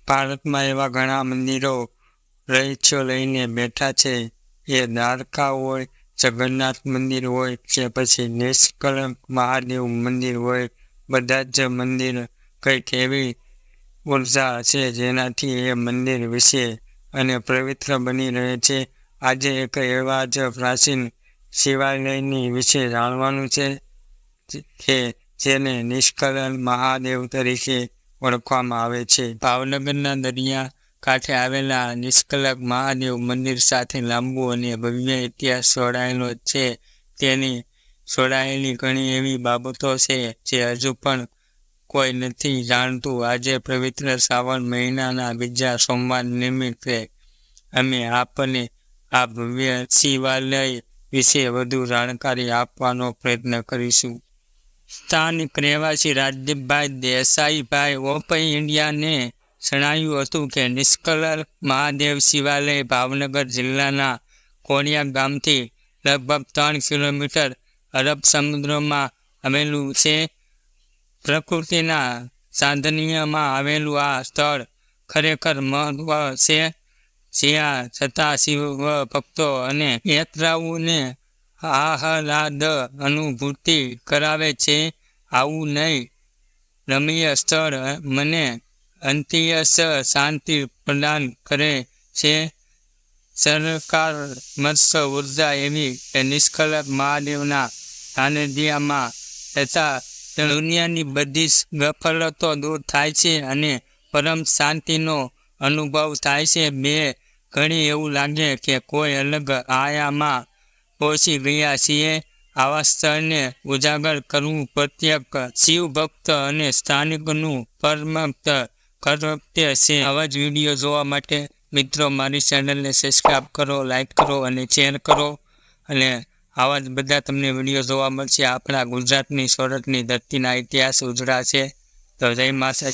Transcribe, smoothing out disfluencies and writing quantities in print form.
ભારતમાં એવા ઘણા મંદિરો રહસ્યો લઈને બેઠા છે. એ દ્વારકા હોય, જગન્નાથ મંદિર હોય કે પછી નિષ્કલંક મહાદેવ મંદિર હોય, બધા જ મંદિર કંઈક એવી ઉર્જા છે જેનાથી એ મંદિર વિશે અને પવિત્ર બની રહે છે. આજે એક એવા જ પ્રાચીન શિવાલયની વિશે જાણવાનું છે કે જેને નિષ્કલંક મહાદેવ તરીકે ઓળખવામાં આવે છે. ભાવનગરના દરિયા કાંઠે આવેલા નિષ્કલંક મહાદેવ મંદિર સાથે લાંબો અને ભવ્ય ઇતિહાસ જોડાયેલો છે. તેની જોડાયેલી ઘણી એવી બાબતો છે જે હજુ પણ કોઈ નથી જાણતું. આજે પવિત્ર શ્રાવણ મહિનાના બીજા સોમવાર નિમિત્તે અમે આપને આ ભવ્ય શિવાલય વિશે વધુ જાણકારી આપવાનો પ્રયત્ન કરીશું. સ્થાનિક રહેવાસી રાજદીપભાઈ દેસાઈભાઈ ઓફ ઇન્ડિયાને જણાવ્યું હતું કે નિષ્કલંક મહાદેવ શિવાલય ભાવનગર જિલ્લાના કોડિયા ગામથી લગભગ 3 કિલોમીટર અરબ સમુદ્રમાં આવેલું છે. પ્રકૃતિના સાનિધ્યમાં આવેલું આ સ્થળ ખરેખર મહત્વ છે, જ્યાં જતા શિવ ભક્તો અને યાત્રાળુઓને આહલાદ અનુભૂતિ કરાવે છે. આવું નહીં રમણીય સ્થળ મને અત્યંત શાંતિ પ્રદાન કરે છે. સકારાત્મક ઉર્જા એવી કે નિષ્કલંક મહાદેવના સાનિધ્યમાં જતા દુનિયાની બધી જ ગફલતો દૂર થાય છે અને પરમ શાંતિનો અનુભવ થાય છે. બે ઘડી એવું લાગે કે કોઈ અલગ આયામમાં પહોંચી ગયા છીએ. આવા સ્થળને ઉજાગર કરવું પ્રત્યેક શિવભક્ત અને સ્થાનિકનું પરમ કર્તવ્ય છે. આવા જ વિડીયો જોવા માટે મિત્રો મારી ચેનલને સબસ્ક્રાઈબ કરો, લાઈક કરો અને શેર કરો. અને આવા જ બધા તમને વિડીયો જોવા મળશે. આપણા ગુજરાતની સોરઠની ધરતીના ઇતિહાસ ઉજળા છે. તો જય માતા.